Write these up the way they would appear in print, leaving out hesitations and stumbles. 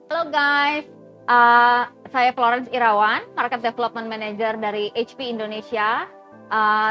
Halo guys, saya Florence Irawan, Market Development Manager dari HP Indonesia.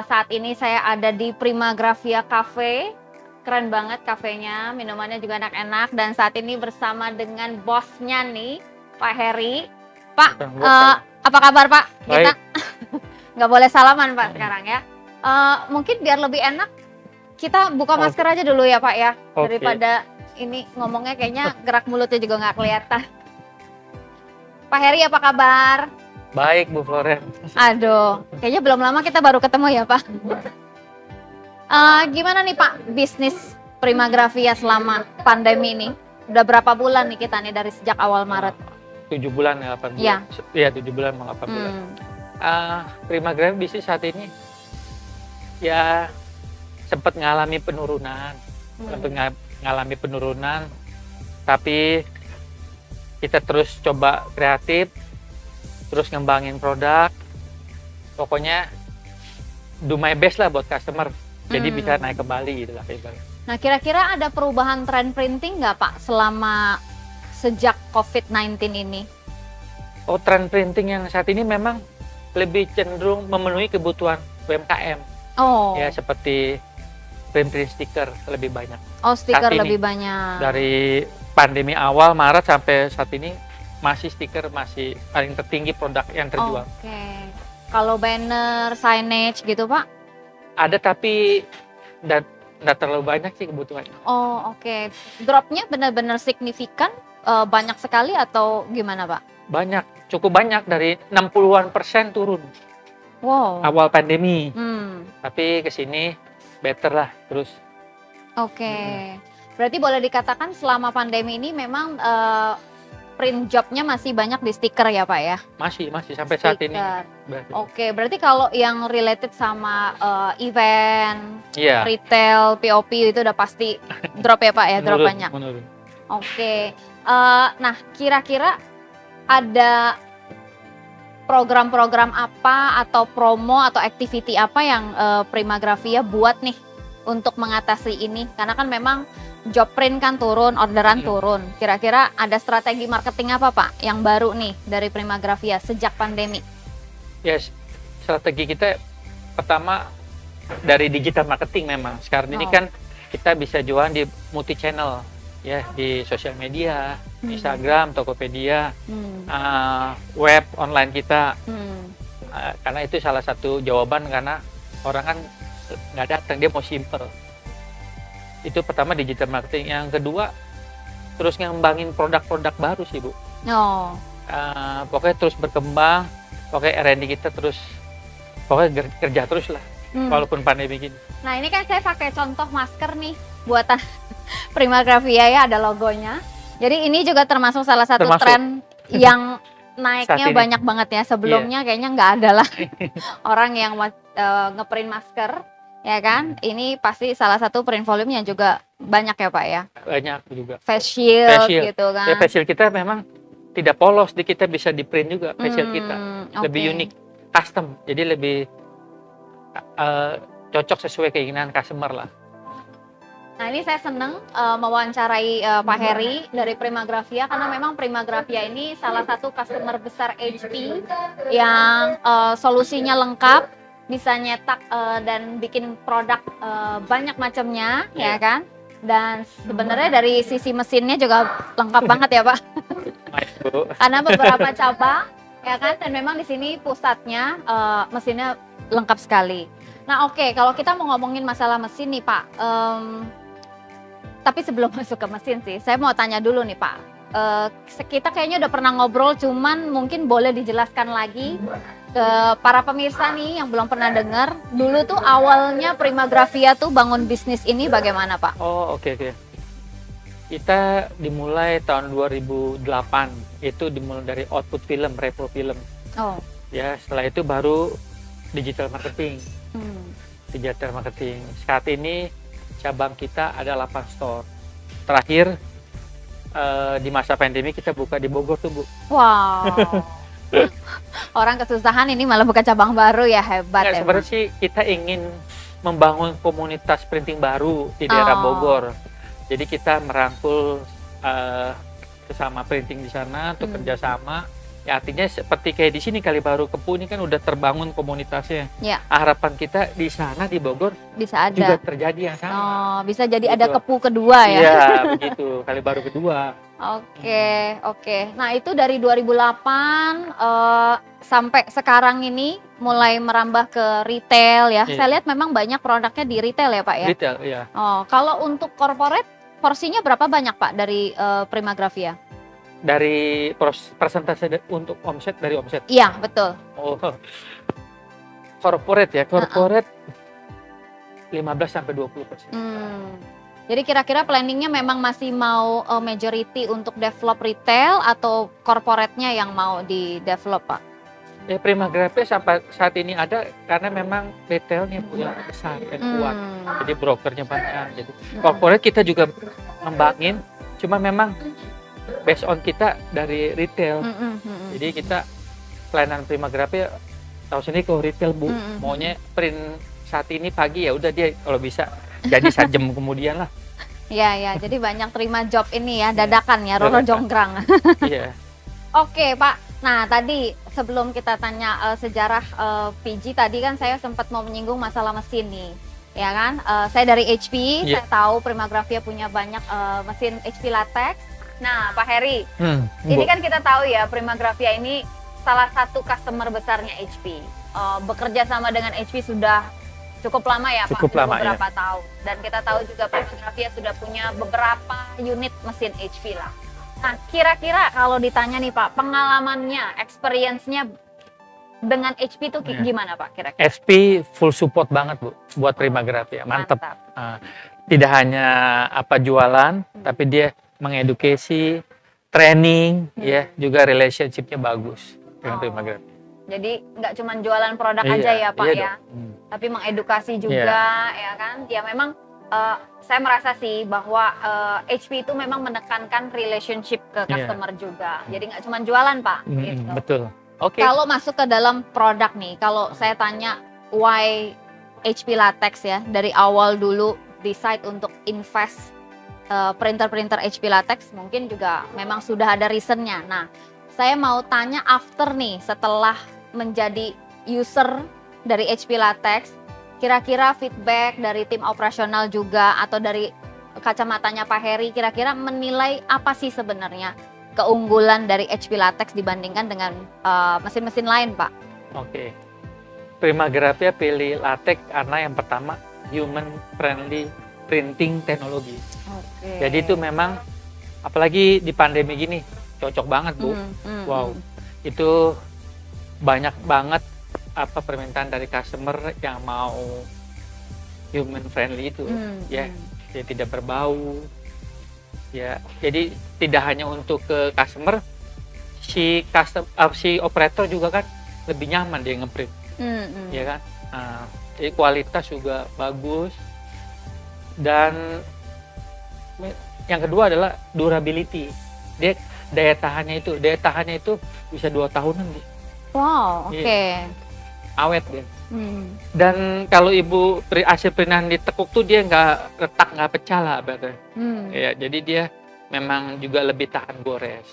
Saat ini saya ada di Primagravia Cafe, keren banget kafenya, minumannya juga enak-enak. Dan saat ini bersama dengan bosnya nih, Pak Heri. Pak, apa kabar Pak? Kita nggak boleh salaman Pak sekarang ya. Mungkin biar lebih enak, kita buka masker aja dulu ya Pak ya, daripada ini ngomongnya kayaknya gerak mulutnya juga nggak kelihatan. Pak Heri apa kabar? Baik Bu Florence. Aduh, kayaknya belum lama kita baru ketemu ya Pak. Gimana nih Pak bisnis Primagravia selama pandemi ini? Udah berapa bulan nih kita nih dari sejak awal Maret? 7 bulan ya, 8 bulan. Iya 7 bulan mau 8 bulan. Primagravia bisnis saat ini ya sempat ngalami penurunan. Ngalami penurunan, tapi kita terus coba kreatif, terus ngembangin produk, pokoknya do my best lah buat customer, jadi bisa naik kembali gitu lah. Nah kira-kira ada perubahan tren printing nggak Pak selama sejak COVID-19 ini? Oh, tren printing yang saat ini memang lebih cenderung memenuhi kebutuhan UMKM. Oh. Ya seperti print stiker lebih banyak. Oh, stiker lebih banyak. Dari pandemi awal Maret sampai saat ini masih stiker masih paling tertinggi produk yang terjual. Oke. Kalau banner, signage gitu Pak? Ada tapi nggak terlalu banyak sih kebutuhannya. Oh oke. Dropnya benar-benar signifikan, banyak sekali atau gimana Pak? Banyak, cukup banyak, dari 60-an% turun. Wow. Awal pandemi. Tapi kesini better lah terus. Oke. Berarti boleh dikatakan selama pandemi ini memang print jobnya masih banyak di stiker ya Pak ya? Masih sampai saat ini. Oke, berarti kalau yang related sama event, yeah, retail, POP itu udah pasti drop ya Pak ya, drop banyak. Menurun. Oke, nah kira-kira ada program-program apa atau promo atau activity apa yang Primagravia buat nih untuk mengatasi ini? Karena kan memang job print kan turun, orderan turun. Kira-kira ada strategi marketing apa Pak yang baru nih dari Primagravia sejak pandemi? Yes, strategi kita pertama dari digital marketing memang. Sekarang ini kan kita bisa jualan di multi channel ya, di sosial media, Instagram, Tokopedia, web online kita. Karena itu salah satu jawaban, karena orang kan nggak datang, dia mau simple. Itu pertama digital marketing. Yang kedua terus ngembangin produk-produk baru sih Bu. Pokoknya terus berkembang, pokoknya R&D kita terus pokoknya kerja terus lah walaupun pandemi gini. Nah ini kan saya pakai contoh masker nih buatan Primagravia ya, ada logonya. Jadi ini juga termasuk salah satu tren yang naiknya banyak banget ya. Sebelumnya kayaknya nggak ada lah orang yang ngeprint masker, ya kan? Ini pasti salah satu print volume yang juga banyak ya Pak ya? Banyak juga. Face shield gitu kan? Ya, face shield kita memang tidak polos, kita bisa di print juga face shield kita. Lebih unik, custom, jadi lebih cocok sesuai keinginan customer lah. Nah ini saya seneng mewawancarai Pak Heri dari Primagravia, karena memang Primagravia ini salah satu customer besar HP yang solusinya lengkap, bisa nyetak dan bikin produk banyak macamnya, ya kan? Dan sebenarnya dari sisi mesinnya juga lengkap banget ya Pak. Karena beberapa cabang, ya kan? Dan memang di sini pusatnya mesinnya lengkap sekali. Nah oke, kalau kita mau ngomongin masalah mesin nih Pak, tapi sebelum masuk ke mesin sih, saya mau tanya dulu nih Pak. Kita kayaknya udah pernah ngobrol, cuman mungkin boleh dijelaskan lagi ke para pemirsa nih yang belum pernah dengar. Dulu tuh awalnya Primagravia tuh bangun bisnis ini bagaimana Pak? Oh oke. Kita dimulai tahun 2008, itu dimulai dari output film, repro film. Ya setelah itu baru digital marketing. Digital marketing. Saat ini cabang kita ada 8 store. Terakhir di masa pandemi kita buka di Bogor tuh Bu. Wow. Orang kesusahan ini malah buka cabang baru ya, hebat. Sebenarnya sih kita ingin membangun komunitas printing baru di daerah Bogor. Jadi kita merangkul sesama printing di sana untuk kerjasama. Ya artinya seperti kayak di sini Kali Baru Kepu ini kan udah terbangun komunitasnya. Ya. Harapan kita di sana di Bogor Bisa juga ada. terjadi yang sama. Oh, bisa jadi Gitu. ada kepu kedua ya. Iya, begitu. Kali Baru kedua. Oke. Nah, itu dari 2008 sampai sekarang ini mulai merambah ke retail ya. Iya. Saya lihat memang banyak produknya di retail ya, Pak ya. Retail, iya. Oh, kalau untuk corporate porsinya berapa banyak, Pak, dari Primagravia? Dari persentase untuk omset dari omset. Iya, betul. Oh. Corporate ya, corporate 15-20%. Jadi kira-kira planningnya memang masih mau majority untuk develop retail atau corporate-nya yang mau di develop, Pak? Ya Primagravia sampai saat ini ada karena memang retailnya punya besar dan kuat. Jadi brokernya banyak. Jadi corporate kita juga ngembangin, cuma memang based on kita dari retail. Jadi kita pelayanan Primagravia tahu sendiri kalau retail Bu, maunya print saat ini pagi ya udah dia kalau bisa jadi 1 jam kemudian lah. Iya, jadi banyak terima job ini ya, dadakan ya, Roro Jonggrang. Iya. Oke, Pak. Nah, tadi sebelum kita tanya sejarah PG, tadi kan saya sempat mau menyinggung masalah mesin nih. Ya kan? Saya dari HP, saya tahu Primagravia punya banyak mesin HP latex. Nah, Pak Heri, ini kan kita tahu ya, Primagravia ini salah satu customer besarnya HP. Bekerja sama dengan HP sudah cukup lama ya, Pak, beberapa tahun. Dan kita tahu juga Primagravia sudah punya beberapa unit mesin HP lah. Nah, kira-kira kalau ditanya nih Pak, pengalamannya, experience-nya dengan HP itu gimana Pak kira-kira? HP full support banget Bu, buat Primagravia, mantep. Tidak hanya jualan, tapi dia mengedukasi, training, ya juga relationship-nya bagus dengan Primagravia. Jadi nggak cuma jualan produk aja ya Pak ya, tapi mengedukasi juga ya kan. Ya memang saya merasa sih bahwa HP itu memang menekankan relationship ke customer juga. Jadi nggak cuma jualan Pak. Gitu. Betul. Oke. Kalau masuk ke dalam produk nih, kalau saya tanya why HP latex ya, dari awal dulu decide untuk invest printer HP latex, mungkin juga memang sudah ada reasonnya. Nah, saya mau tanya after nih, setelah menjadi user dari HP latex, kira-kira feedback dari tim operasional juga atau dari kacamatanya Pak Heri, kira-kira menilai apa sih sebenarnya keunggulan dari HP latex dibandingkan dengan mesin-mesin lain, Pak? Oke. Primagravia pilih latex karena yang pertama human friendly printing teknologi. Jadi itu memang apalagi di pandemi gini cocok banget Bu. Wow. Itu banyak banget permintaan dari customer yang mau human friendly itu ya. Dia tidak berbau. Ya, jadi tidak hanya untuk ke customer, si operator juga kan lebih nyaman dia ngeprint. Ya kan? Jadi kualitas juga bagus. Dan yang kedua adalah durability. Dia daya tahannya itu bisa 2 tahunan Bu. Wow, oke. Awet dia. Dan kalau Ibu hasil printan ditekuk tuh dia nggak retak, nggak pecah lah berarti. Ya, jadi dia memang juga lebih tahan gores.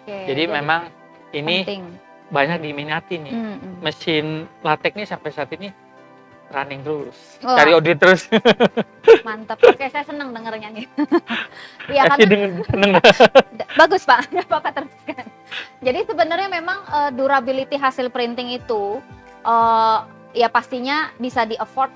Jadi memang ini penting. Banyak diminati nih. Mesin latex nih sampai saat ini running terus, cari audit terus. Mantap. Oke, saya senang dengernya nih. Iya kan? Bagus Pak, Bapak teruskan. Jadi sebenarnya memang durability hasil printing itu ya pastinya bisa di-afford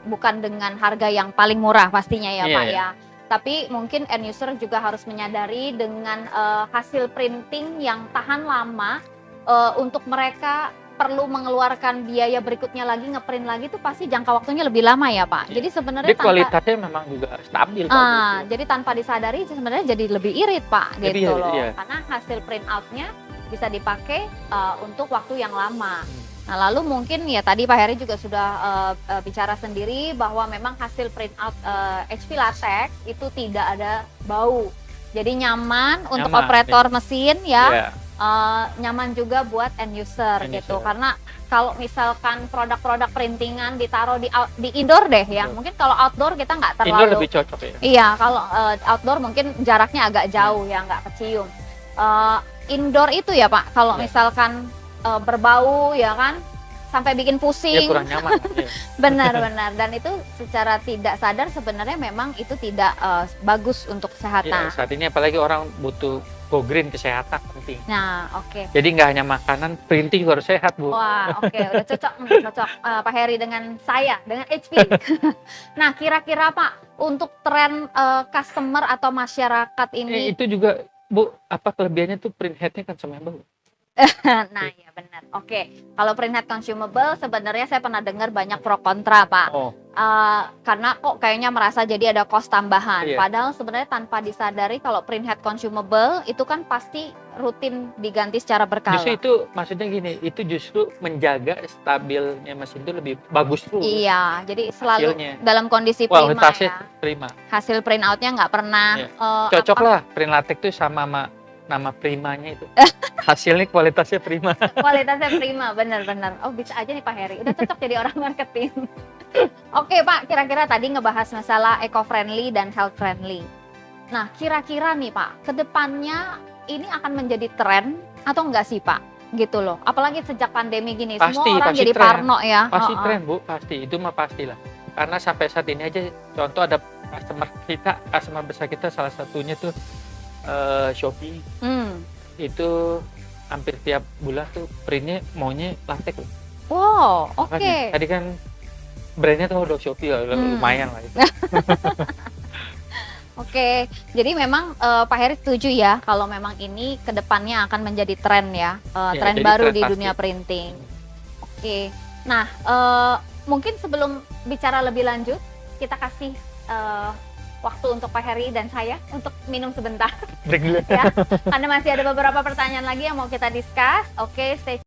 bukan dengan harga yang paling murah pastinya ya Pak ya. Tapi mungkin end user juga harus menyadari dengan hasil printing yang tahan lama, untuk mereka perlu mengeluarkan biaya berikutnya lagi ngeprint lagi itu pasti jangka waktunya lebih lama ya Pak. Jadi sebenarnya kualitasnya memang juga stabil. Jadi tanpa disadari sebenarnya jadi lebih irit Pak gitu loh. Karena hasil print outnya bisa dipakai untuk waktu yang lama. Nah lalu mungkin ya tadi Pak Heri juga sudah bicara sendiri bahwa memang hasil print out HP latex itu tidak ada bau. Jadi nyaman untuk operator mesin ya. nyaman juga buat end user End gitu. user. Karena kalau misalkan produk-produk printingan ditaruh di indoor deh ya, Betul. mungkin kalau outdoor kita nggak Indoor terlalu. lebih cocok ya. Iya, kalau outdoor mungkin jaraknya agak jauh ya, nggak kecium. Indoor itu ya Pak, kalau Ya. misalkan berbau ya kan, sampai bikin Ya pusing. kurang nyaman. Ya. Benar-benar, dan itu secara tidak sadar sebenarnya memang itu tidak bagus untuk Ya, kesehatan. saat ini apalagi orang butuh go green, kesehatan penting. Nah, oke. Jadi nggak hanya makanan, printing juga harus sehat, Bu. Wah, oke, udah cocok nih, cocok Pak Heri dengan saya, dengan HP. Nah, kira-kira Pak, untuk tren customer atau masyarakat ini, Itu juga, Bu, apa kelebihannya tuh print headnya consumable. nah ya benar. Oke, kalau print head consumable sebenarnya saya pernah dengar banyak pro kontra Pak. Oh, Karena kok kayaknya merasa jadi ada cost tambahan. Iya. Padahal sebenarnya tanpa disadari kalau print head consumable itu kan pasti rutin diganti secara berkala. justru itu maksudnya gini, itu justru menjaga stabilnya mesin itu lebih bagus tuh. Iya, jadi selalu Hasilnya. dalam kondisi prima Kualitasnya ya. prima. Hasil print outnya nggak pernah Iya. apa, Cocok lah print latex tuh sama nama primanya itu. Hasilnya kualitasnya prima. kualitasnya prima, benar-benar. Oh bisa aja nih Pak Heri, udah cocok jadi orang marketing. Oke Pak, kira-kira tadi ngebahas masalah eco-friendly dan health-friendly. Nah kira-kira nih Pak, kedepannya ini akan menjadi tren atau enggak sih Pak? Gitu loh, apalagi sejak pandemi gini, Pasti, semua orang pasti jadi tren. parno ya. Pasti Oh, oh. tren, Bu, pasti. Itu mah pastilah. Karena sampai saat ini aja contoh ada customer besar kita salah satunya tuh Shopee. Hmm. Itu hampir tiap bulan tuh printnya maunya latex loh. Wow, oke. Makanya, tadi kan brandnya tuh udah Shopee lah, lumayan lah itu. Oke, jadi memang Pak Heri setuju ya kalau memang ini kedepannya akan menjadi tren ya, Ya, tren jadi baru tren di pasti. dunia printing. Oke, nah mungkin sebelum bicara lebih lanjut, kita kasih waktu untuk Pak Heri dan saya untuk minum sebentar Break dulu. ya, karena masih ada beberapa pertanyaan lagi yang mau kita discuss. Oke, stay